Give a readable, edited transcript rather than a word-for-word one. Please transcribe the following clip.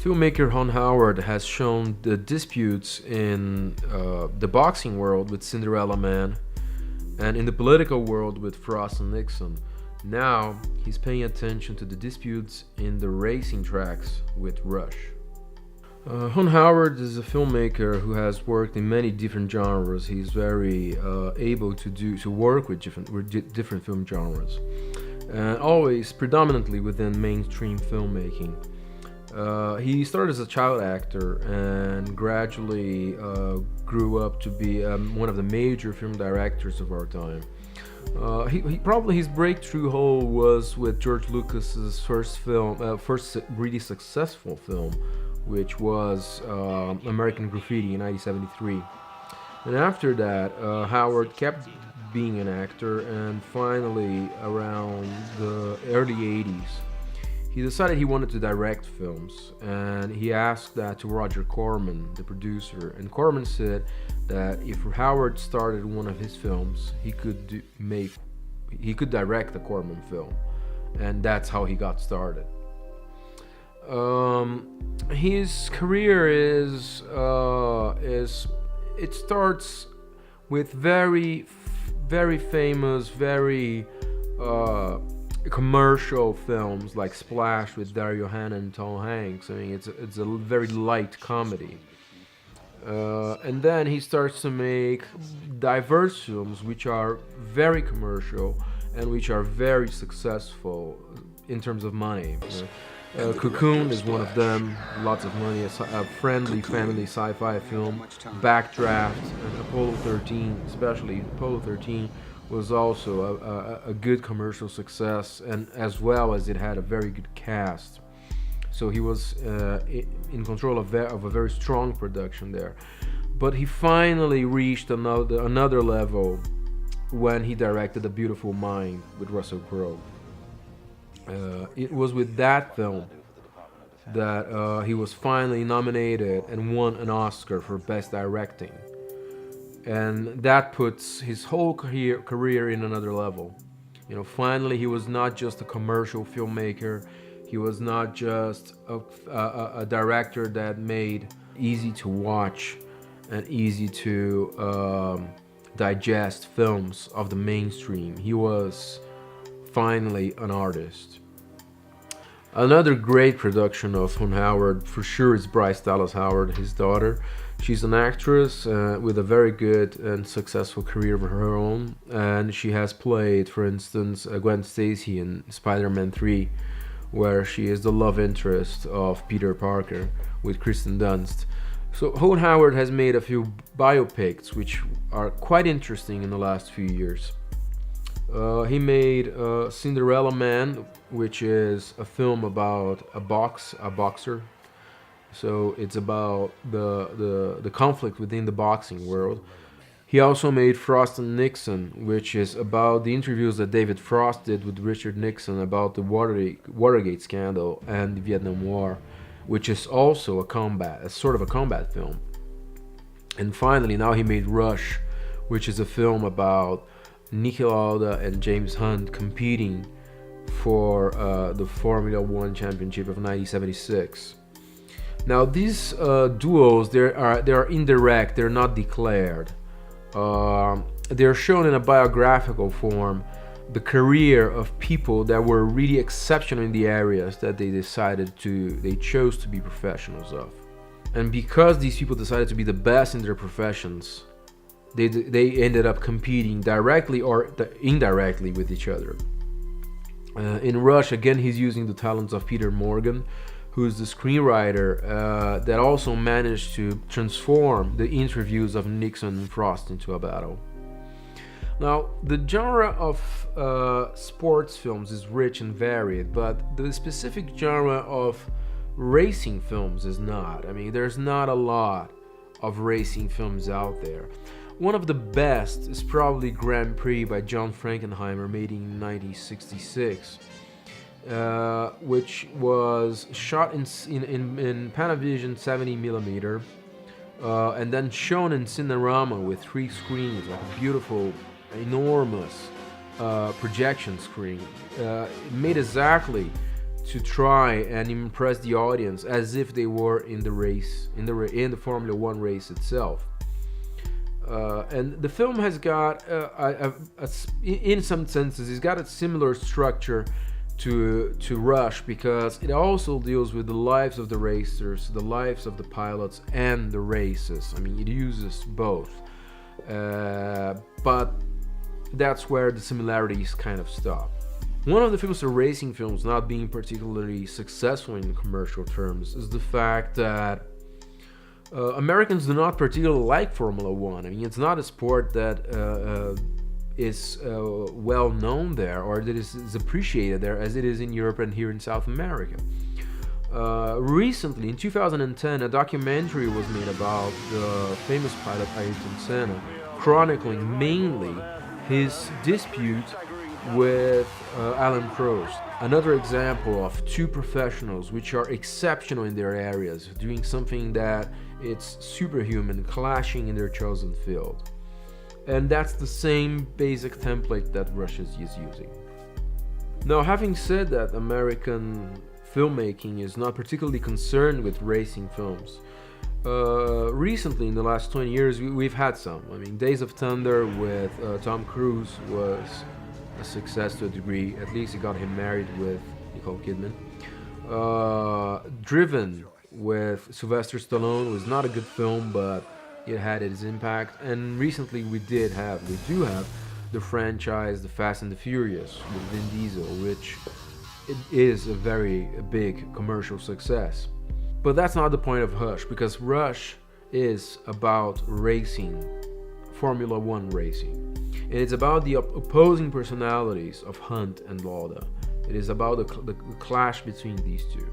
Filmmaker Ron Howard has shown the disputes in the boxing world with Cinderella Man and in the political world with Frost and Nixon. Now he's paying attention to the disputes in the racing tracks with Rush. Ron Howard is a filmmaker who has worked in many different genres. He's very able to work with different film genres, and always predominantly within mainstream filmmaking. He started as a child actor and gradually grew up to be one of the major film directors of our time. He probably his breakthrough role was with George Lucas's first first really successful film, which was American Graffiti in 1973. And after that, Howard kept being an actor, and finally, around the early 80s, he decided he wanted to direct films, and he asked that to Roger Corman, the producer. And Corman said that if Howard started one of his films, he could direct a Corman film, and that's how he got started. His career is it starts with very famous, very commercial films like Splash with Dario Hannah and Tom Hanks. I mean, it's a very light comedy. And then he starts to make diverse films which are very commercial and which are very successful in terms of money. Cocoon is one of them, lots of money, a friendly family sci-fi film. Backdraft and Apollo 13, especially Apollo 13, was also a good commercial success, and as well as it had a very good cast. So he was in control of a very strong production there. But he finally reached another level when he directed A Beautiful Mind with Russell Crowe. It was with that film that he was finally nominated and won an Oscar for Best Directing. And that puts his whole career in another level. You know, finally he was not just a commercial filmmaker. He was not just a director that made easy to watch and easy to digest films of the mainstream. He was finally an artist. Another great production of Ron Howard for sure is Bryce Dallas Howard, his daughter. She's an actress with a very good and successful career of her own, and she has played, for instance, Gwen Stacy in Spider-Man 3, where she is the love interest of Peter Parker with Kristen Dunst. So Ron Howard has made a few biopics which are quite interesting in the last few years. He made Cinderella Man, which is a film about a boxer. So it's about the conflict within the boxing world. He also made Frost and Nixon, which is about the interviews that David Frost did with Richard Nixon about the Watergate scandal and the Vietnam War, which is also a sort of a combat film. And finally, now he made Rush, which is a film about Niki Lauda and James Hunt competing for the Formula One championship of 1976. Now these duos, they are indirect, they're not declared. They're shown in a biographical form, the career of people that were really exceptional in the areas that they chose to be professionals of. And because these people decided to be the best in their professions, they ended up competing directly or indirectly with each other. In Rush, again, he's using the talents of Peter Morgan, who's the screenwriter that also managed to transform the interviews of Nixon and Frost into a battle. Now, the genre of sports films is rich and varied, but the specific genre of racing films is not. I mean, there's not a lot of racing films out there. One of the best is probably Grand Prix by John Frankenheimer, made in 1966. Which was shot in Panavision 70mm and then shown in Cinerama with 3 screens, like a beautiful, enormous projection screen. Made exactly to try and impress the audience as if they were in the race, in the Formula One race itself. And the film has got, in some senses, it's got a similar structure to Rush, because it also deals with the lives of the racers, the lives of the pilots, and the races. I mean, it uses both. But that's where the similarities kind of stop. One of the films of racing films not being particularly successful in commercial terms is the fact that Americans do not particularly like Formula One. I mean, it's not a sport that is well known there, or that is appreciated there as it is in Europe and here in South America. Recently, in 2010, a documentary was made about the famous pilot Ayrton Senna, chronicling mainly his dispute with Alan Prost. Another example of two professionals which are exceptional in their areas, doing something that it's superhuman, clashing in their chosen field. And that's the same basic template that Russia is using. Now, having said that, American filmmaking is not particularly concerned with racing films. Recently, in the last 20 years, we've had some. I mean, Days of Thunder with Tom Cruise was a success to a degree. At least it got him married with Nicole Kidman. Driven with Sylvester Stallone was not a good film, but it had its impact. And recently we do have the franchise The Fast and the Furious with Vin Diesel, which it is a very big commercial success. But that's not the point of Rush, because Rush is about racing, Formula One racing. And it's about the opposing personalities of Hunt and Lauda. It is about the clash between these two.